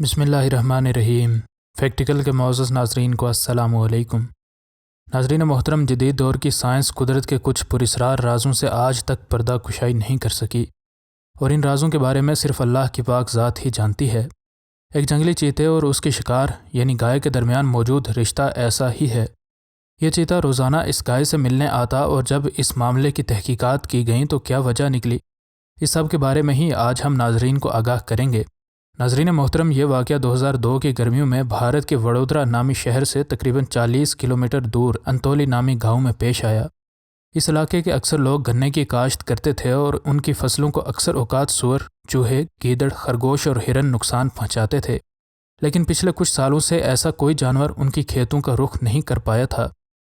بسم اللہ الرحمن الرحیم۔ فیکٹیکل کے معزز ناظرین کو السلام علیکم۔ ناظرین محترم، جدید دور کی سائنس قدرت کے کچھ پراسرار رازوں سے آج تک پردہ کشائی نہیں کر سکی، اور ان رازوں کے بارے میں صرف اللہ کی پاک ذات ہی جانتی ہے۔ ایک جنگلی چیتے اور اس کے شکار یعنی گائے کے درمیان موجود رشتہ ایسا ہی ہے۔ یہ چیتا روزانہ اس گائے سے ملنے آتا، اور جب اس معاملے کی تحقیقات کی گئیں تو کیا وجہ نکلی، اس سب کے بارے میں ہی آج ہم ناظرین کو آگاہ کریں گے۔ ناظرین محترم، یہ واقعہ 2002 کی گرمیوں میں بھارت کے وڈودرا نامی شہر سے تقریباً 40 کلومیٹر دور انتولی نامی گاؤں میں پیش آیا۔ اس علاقے کے اکثر لوگ گنے کی کاشت کرتے تھے، اور ان کی فصلوں کو اکثر اوقات سور، چوہے، گیدڑ، خرگوش اور ہرن نقصان پہنچاتے تھے، لیکن پچھلے کچھ سالوں سے ایسا کوئی جانور ان کی کھیتوں کا رخ نہیں کر پایا تھا،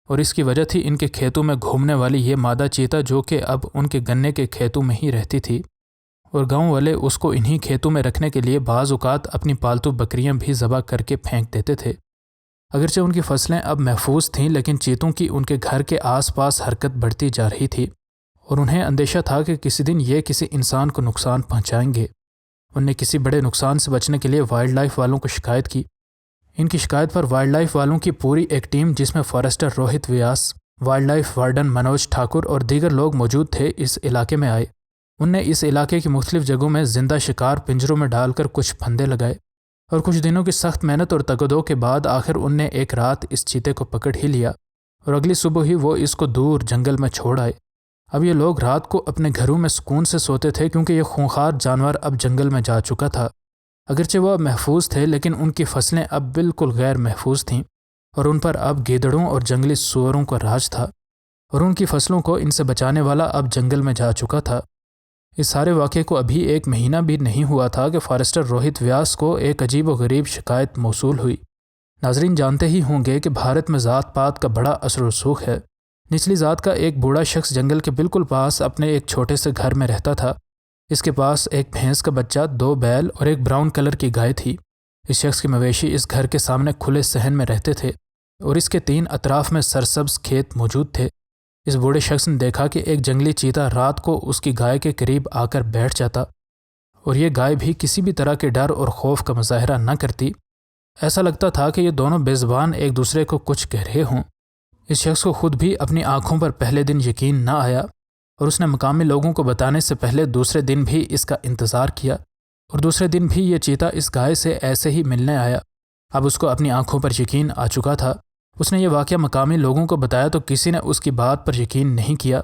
اور اس کی وجہ تھی ان کے کھیتوں میں گھومنے والی یہ مادہ چیتا، جو کہ اب ان کے گنے کے کھیتوں میں ہی رہتی تھی، اور گاؤں والے اس کو انہی کھیتوں میں رکھنے کے لیے بعض اوقات اپنی پالتو بکریاں بھی ذبح کر کے پھینک دیتے تھے۔ اگرچہ ان کی فصلیں اب محفوظ تھیں، لیکن چیتوں کی ان کے گھر کے آس پاس حرکت بڑھتی جا رہی تھی، اور انہیں اندیشہ تھا کہ کسی دن یہ کسی انسان کو نقصان پہنچائیں گے۔ انہوں نے کسی بڑے نقصان سے بچنے کے لیے وائلڈ لائف والوں کو شکایت کی۔ ان کی شکایت پر وائلڈ لائف والوں کی پوری ایک ٹیم، جس میں forester Rohit Vyas, wild life warden Manoj Thakur اور دیگر لوگ موجود تھے، اس علاقے میں آئے۔ ان نے اس علاقے کی مختلف جگہوں میں زندہ شکار پنجروں میں ڈال کر کچھ پھندے لگائے، اور کچھ دنوں کی سخت محنت اور تگدو کے بعد آخر ان نے ایک رات اس چیتے کو پکڑ ہی لیا، اور اگلی صبح ہی وہ اس کو دور جنگل میں چھوڑ آئے۔ اب یہ لوگ رات کو اپنے گھروں میں سکون سے سوتے تھے، کیونکہ یہ خونخوار جانور اب جنگل میں جا چکا تھا۔ اگرچہ وہ اب محفوظ تھے، لیکن ان کی فصلیں اب بالکل غیر محفوظ تھیں، اور ان پر اب گیدڑوں اور جنگلی سوروں کا راج تھا، اور ان کی فصلوں کو ان سے بچانے والا اب جنگل میں جا چکا تھا۔ اس سارے واقعے کو ابھی ایک مہینہ بھی نہیں ہوا تھا کہ فارسٹر روہت ویاس کو ایک عجیب و غریب شکایت موصول ہوئی۔ ناظرین جانتے ہی ہوں گے کہ بھارت میں ذات پات کا بڑا اثر و رسوخ ہے۔ نچلی ذات کا ایک بوڑھا شخص جنگل کے بالکل پاس اپنے ایک چھوٹے سے گھر میں رہتا تھا۔ اس کے پاس ایک بھینس کا بچہ، 2 بیل اور ایک براؤن کلر کی گائے تھی۔ اس شخص کے مویشی اس گھر کے سامنے کھلے صحن میں رہتے تھے، اور اس کے 3 اطراف میں سرسبز کھیت موجود تھے۔ اس بوڑھے شخص نے دیکھا کہ ایک جنگلی چیتا رات کو اس کی گائے کے قریب آ کر بیٹھ جاتا، اور یہ گائے بھی کسی بھی طرح کے ڈر اور خوف کا مظاہرہ نہ کرتی۔ ایسا لگتا تھا کہ یہ دونوں بے زبان ایک دوسرے کو کچھ کہہ رہے ہوں۔ اس شخص کو خود بھی اپنی آنکھوں پر پہلے دن یقین نہ آیا، اور اس نے مقامی لوگوں کو بتانے سے پہلے دوسرے دن بھی اس کا انتظار کیا، اور دوسرے دن بھی یہ چیتا اس گائے سے ایسے ہی ملنے آیا۔ اب اس کو اپنی آنکھوں پر یقین آ چکا تھا۔ اس نے یہ واقعہ مقامی لوگوں کو بتایا تو کسی نے اس کی بات پر یقین نہیں کیا۔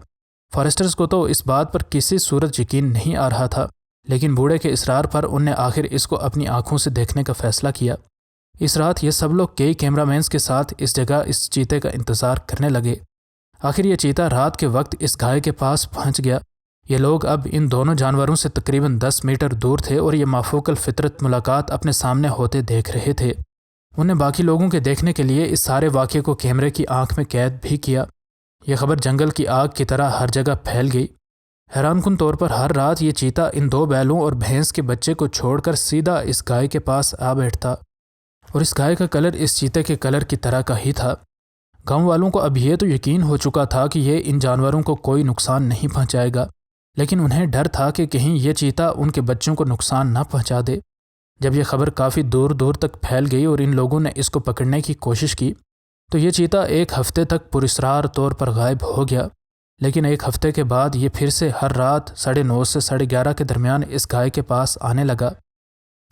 فارسٹرز کو تو اس بات پر کسی صورت یقین نہیں آ رہا تھا، لیکن بوڑھے کے اصرار پر ان نے آخر اس کو اپنی آنکھوں سے دیکھنے کا فیصلہ کیا۔ اس رات یہ سب لوگ کئی کیمرہ مینز کے ساتھ اس جگہ اس چیتے کا انتظار کرنے لگے۔ آخر یہ چیتا رات کے وقت اس گائے کے پاس پہنچ گیا۔ یہ لوگ اب ان دونوں جانوروں سے تقریباً 10 میٹر دور تھے، اور یہ مافوق الفطرت ملاقات اپنے سامنے ہوتے دیکھ رہے تھے۔ انہوں نے باقی لوگوں کے دیکھنے کے لیے اس سارے واقعے کو کیمرے کی آنکھ میں قید بھی کیا۔ یہ خبر جنگل کی آگ کی طرح ہر جگہ پھیل گئی۔ حیران کن طور پر ہر رات یہ چیتا ان 2 بیلوں اور بھینس کے بچے کو چھوڑ کر سیدھا اس گائے کے پاس آ بیٹھتا، اور اس گائے کا کلر اس چیتے کے کلر کی طرح کا ہی تھا۔ گاؤں والوں کو اب یہ تو یقین ہو چکا تھا کہ یہ ان جانوروں کو کوئی نقصان نہیں پہنچائے گا، لیکن انہیں ڈر تھا کہ کہیں یہ چیتا ان کے بچوں کو نقصان نہ پہنچا دے۔ جب یہ خبر کافی دور دور تک پھیل گئی اور ان لوگوں نے اس کو پکڑنے کی کوشش کی، تو یہ چیتا ایک ہفتے تک پراسرار طور پر غائب ہو گیا، لیکن ایک ہفتے کے بعد یہ پھر سے ہر رات 9:30 سے 11:30 کے درمیان اس گائے کے پاس آنے لگا۔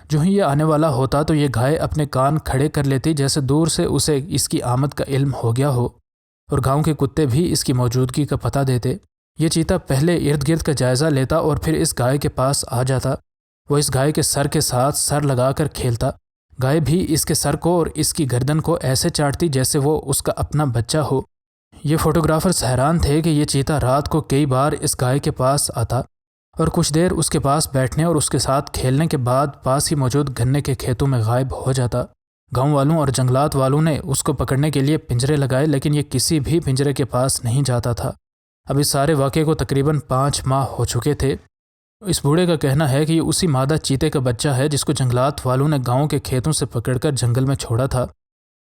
جو ہی یہ آنے والا ہوتا تو یہ گائے اپنے کان کھڑے کر لیتی، جیسے دور سے اسے اس کی آمد کا علم ہو گیا ہو، اور گاؤں کے کتے بھی اس کی موجودگی کا پتہ دیتے۔ یہ چیتا پہلے ارد گرد کا جائزہ لیتا اور پھر اس گائے کے پاس آ جاتا۔ وہ اس گائے کے سر کے ساتھ سر لگا کر کھیلتا۔ گائے بھی اس کے سر کو اور اس کی گردن کو ایسے چاٹتی جیسے وہ اس کا اپنا بچہ ہو۔ یہ فوٹوگرافرز حیران تھے کہ یہ چیتا رات کو کئی بار اس گائے کے پاس آتا، اور کچھ دیر اس کے پاس بیٹھنے اور اس کے ساتھ کھیلنے کے بعد پاس ہی موجود گنے کے کھیتوں میں غائب ہو جاتا۔ گاؤں والوں اور جنگلات والوں نے اس کو پکڑنے کے لیے پنجرے لگائے، لیکن یہ کسی بھی پنجرے کے پاس نہیں جاتا تھا۔ اب اس سارے واقعے کو تقریباً 5 ماہ ہو چکے تھے۔ اس بوڑھے کا کہنا ہے کہ یہ اسی مادہ چیتے کا بچہ ہے جس کو جنگلات والوں نے گاؤں کے کھیتوں سے پکڑ کر جنگل میں چھوڑا تھا،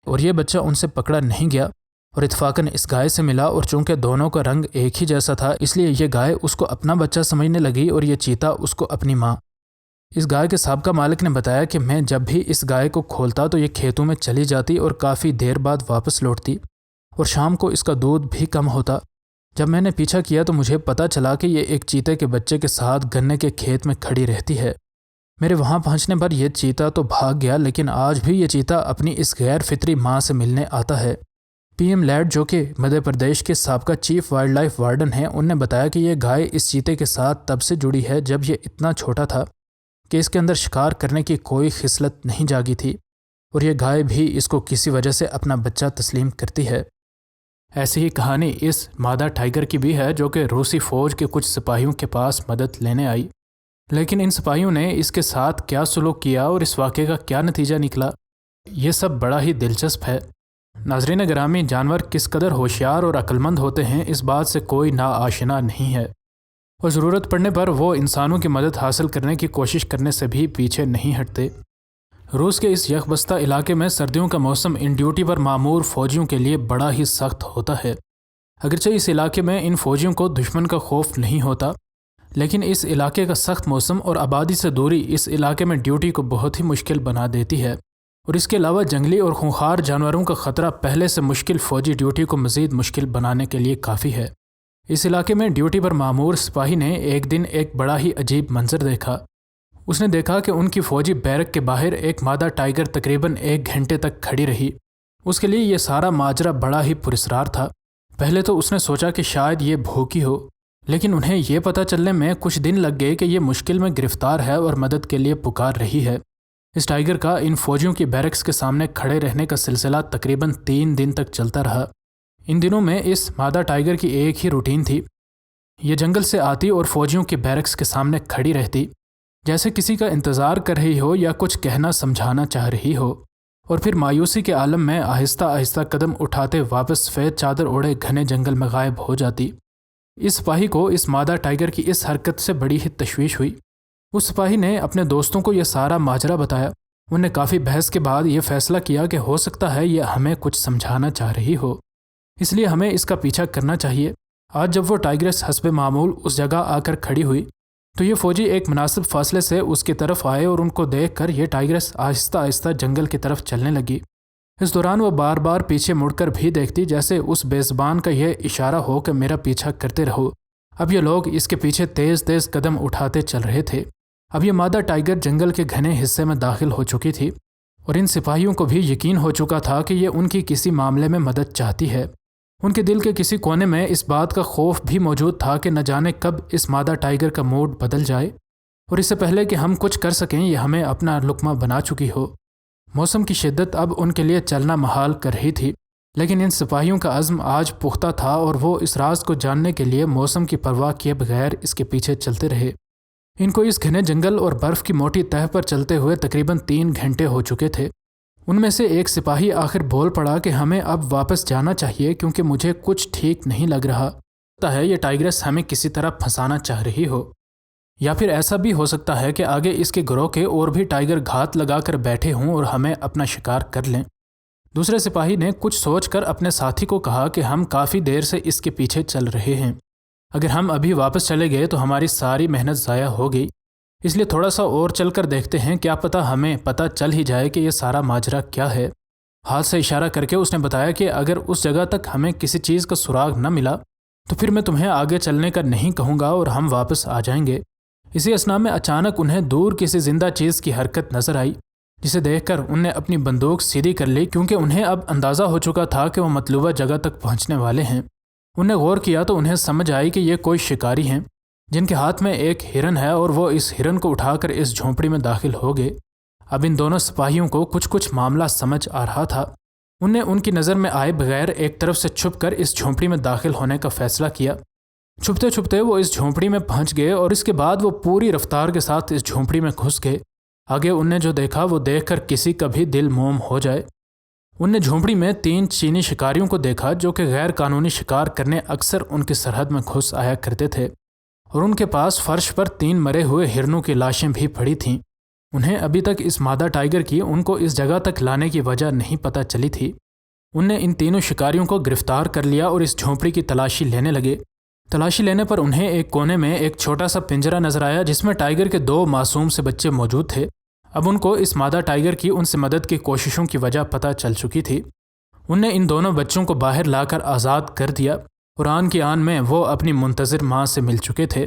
اور یہ بچہ ان سے پکڑا نہیں گیا، اور اتفاقاً اس گائے سے ملا، اور چونکہ دونوں کا رنگ ایک ہی جیسا تھا، اس لیے یہ گائے اس کو اپنا بچہ سمجھنے لگی اور یہ چیتا اس کو اپنی ماں۔ اس گائے کے سابقہ مالک نے بتایا کہ میں جب بھی اس گائے کو کھولتا تو یہ کھیتوں میں چلی جاتی اور کافی دیر بعد واپس لوٹتی، اور شام کو اس کا دودھ بھی کم ہوتا۔ جب میں نے پیچھا کیا تو مجھے پتہ چلا کہ یہ ایک چیتے کے بچے کے ساتھ گنے کے کھیت میں کھڑی رہتی ہے۔ میرے وہاں پہنچنے پر یہ چیتا تو بھاگ گیا، لیکن آج بھی یہ چیتا اپنی اس غیر فطری ماں سے ملنے آتا ہے۔ پی ایم لیڈ، جو کہ مدھیہ پردیش کے سابقہ چیف وائلڈ لائف وارڈن ہیں، ان نے بتایا کہ یہ گائے اس چیتے کے ساتھ تب سے جڑی ہے جب یہ اتنا چھوٹا تھا کہ اس کے اندر شکار کرنے کی کوئی خصلت نہیں جاگی تھی، اور یہ گائے بھی اس کو کسی وجہ سے اپنا بچہ تسلیم کرتی ہے۔ ایسی ہی کہانی اس مادہ ٹائیگر کی بھی ہے، جو کہ روسی فوج کے کچھ سپاہیوں کے پاس مدد لینے آئی، لیکن ان سپاہیوں نے اس کے ساتھ کیا سلوک کیا اور اس واقعے کا کیا نتیجہ نکلا، یہ سب بڑا ہی دلچسپ ہے۔ ناظرین گرامی، جانور کس قدر ہوشیار اور عقلمند ہوتے ہیں اس بات سے کوئی ناآشنا نہیں ہے، اور ضرورت پڑنے پر وہ انسانوں کی مدد حاصل کرنے کی کوشش کرنے سے بھی پیچھے نہیں ہٹتے۔ روس کے اس یخ بستہ علاقے میں سردیوں کا موسم ان ڈیوٹی پر مامور فوجیوں کے لیے بڑا ہی سخت ہوتا ہے۔ اگرچہ اس علاقے میں ان فوجیوں کو دشمن کا خوف نہیں ہوتا، لیکن اس علاقے کا سخت موسم اور آبادی سے دوری اس علاقے میں ڈیوٹی کو بہت ہی مشکل بنا دیتی ہے، اور اس کے علاوہ جنگلی اور خونخوار جانوروں کا خطرہ پہلے سے مشکل فوجی ڈیوٹی کو مزید مشکل بنانے کے لیے کافی ہے۔ اس علاقے میں ڈیوٹی پر مامور سپاہی نے ایک دن ایک بڑا ہی عجیب منظر دیکھا۔ اس نے دیکھا کہ ان کی فوجی بیرک کے باہر ایک مادہ ٹائیگر تقریباً 1 گھنٹے تک کھڑی رہی۔ اس کے لیے یہ سارا ماجرا بڑا ہی پراسرار تھا۔ پہلے تو اس نے سوچا کہ شاید یہ بھوکی ہو، لیکن انہیں یہ پتہ چلنے میں کچھ دن لگ گئے کہ یہ مشکل میں گرفتار ہے اور مدد کے لیے پکار رہی ہے۔ اس ٹائیگر کا ان فوجیوں کی بیرکس کے سامنے کھڑے رہنے کا سلسلہ تقریباً 3 دن تک چلتا رہا۔ ان دنوں میں اس مادہ ٹائیگر کی ایک ہی روٹین تھی، یہ جنگل سے آتی اور فوجیوں کے بیرکس کے سامنے کھڑی رہتی، جیسے کسی کا انتظار کر رہی ہو یا کچھ کہنا سمجھانا چاہ رہی ہو، اور پھر مایوسی کے عالم میں آہستہ آہستہ قدم اٹھاتے واپس سفید چادر اوڑھے گھنے جنگل میں غائب ہو جاتی۔ اس سپاہی کو اس مادہ ٹائیگر کی اس حرکت سے بڑی ہی تشویش ہوئی۔ اس سپاہی نے اپنے دوستوں کو یہ سارا ماجرا بتایا۔ انہوں نے کافی بحث کے بعد یہ فیصلہ کیا کہ ہو سکتا ہے یہ ہمیں کچھ سمجھانا چاہ رہی ہو، اس لیے ہمیں اس کا پیچھا کرنا چاہیے۔ آج جب وہ ٹائیگرس حسب معمول اس جگہ آ کر کھڑی ہوئی تو یہ فوجی ایک مناسب فاصلے سے اس کی طرف آئے، اور ان کو دیکھ کر یہ ٹائیگرس آہستہ آہستہ جنگل کی طرف چلنے لگی۔ اس دوران وہ بار بار پیچھے مڑ کر بھی دیکھتی، جیسے اس بے زبان کا یہ اشارہ ہو کہ میرا پیچھا کرتے رہو۔ اب یہ لوگ اس کے پیچھے تیز تیز قدم اٹھاتے چل رہے تھے۔ اب یہ مادہ ٹائیگر جنگل کے گھنے حصے میں داخل ہو چکی تھی، اور ان سپاہیوں کو بھی یقین ہو چکا تھا کہ یہ ان کی کسی معاملے میں مدد چاہتی ہے۔ ان کے دل کے کسی کونے میں اس بات کا خوف بھی موجود تھا کہ نہ جانے کب اس مادہ ٹائیگر کا موڈ بدل جائے، اور اس سے پہلے کہ ہم کچھ کر سکیں یہ ہمیں اپنا لقمہ بنا چکی ہو۔ موسم کی شدت اب ان کے لیے چلنا محال کر رہی تھی، لیکن ان سپاہیوں کا عزم آج پختہ تھا، اور وہ اس راز کو جاننے کے لیے موسم کی پرواہ کیے بغیر اس کے پیچھے چلتے رہے۔ ان کو اس گھنے جنگل اور برف کی موٹی تہہ پر چلتے ہوئے تقریباً 3 گھنٹے ہو چکے تھے۔ ان میں سے ایک سپاہی آخر بول پڑا کہ ہمیں اب واپس جانا چاہیے، کیونکہ مجھے کچھ ٹھیک نہیں لگ رہا۔ ہوتا ہے یہ ٹائیگرس ہمیں کسی طرح پھنسانا چاہ رہی ہو، یا پھر ایسا بھی ہو سکتا ہے کہ آگے اس کے گروہ کے اور بھی ٹائیگر گھات لگا کر بیٹھے ہوں اور ہمیں اپنا شکار کر لیں۔ دوسرے سپاہی نے کچھ سوچ کر اپنے ساتھی کو کہا کہ ہم کافی دیر سے اس کے پیچھے چل رہے ہیں، اگر ہم ابھی واپس چلے گئے تو ہماری ساری محنت ضائع ہو گئی، اس لیے تھوڑا سا اور چل کر دیکھتے ہیں، کیا پتہ ہمیں پتہ چل ہی جائے کہ یہ سارا ماجرا کیا ہے۔ ہاتھ سے اشارہ کر کے اس نے بتایا کہ اگر اس جگہ تک ہمیں کسی چیز کا سراغ نہ ملا تو پھر میں تمہیں آگے چلنے کا نہیں کہوں گا اور ہم واپس آ جائیں گے۔ اسی اثنا میں اچانک انہیں دور کسی زندہ چیز کی حرکت نظر آئی، جسے دیکھ کر انہوں نے اپنی بندوق سیدھی کر لی، کیونکہ انہیں اب اندازہ ہو چکا تھا کہ وہ مطلوبہ جگہ تک پہنچنے والے ہیں۔ انہیں غور کیا تو انہیں سمجھ آئی کہ یہ کوئی شکاری ہیں جن کے ہاتھ میں ایک ہرن ہے، اور وہ اس ہرن کو اٹھا کر اس جھونپڑی میں داخل ہو گئے۔ اب ان دونوں سپاہیوں کو کچھ معاملہ سمجھ آ رہا تھا۔ انہوں نے ان کی نظر میں آئے بغیر ایک طرف سے چھپ کر اس جھونپڑی میں داخل ہونے کا فیصلہ کیا۔ چھپتے چھپتے وہ اس جھونپڑی میں پہنچ گئے، اور اس کے بعد وہ پوری رفتار کے ساتھ اس جھونپڑی میں گھس گئے۔ آگے انہوں نے جو دیکھا وہ دیکھ کر کسی کا بھی دل موم ہو جائے۔ انہوں نے جھونپڑی میں 3 چینی شکاریوں کو دیکھا، جو کہ غیر قانونی شکار کرنے اکثر ان کی سرحد میں گھس آیا کرتے تھے، اور ان کے پاس فرش پر 3 مرے ہوئے ہرنوں کی لاشیں بھی پڑی تھیں۔ انہیں ابھی تک اس مادہ ٹائیگر کی ان کو اس جگہ تک لانے کی وجہ نہیں پتہ چلی تھی۔ انہوں نے ان تینوں شکاریوں کو گرفتار کر لیا اور اس جھونپڑی کی تلاشی لینے لگے۔ تلاشی لینے پر انہیں ایک کونے میں ایک چھوٹا سا پنجرا نظر آیا جس میں ٹائیگر کے 2 معصوم سے بچے موجود تھے۔ اب ان کو اس مادہ ٹائیگر کی ان سے مدد کی کوششوں کی وجہ پتہ چل چکی تھی۔ ان نے ان دونوں بچوں کو باہر لا کر آزاد کر دیا۔ قرآن کی آن میں وہ اپنی منتظر ماں سے مل چکے تھے۔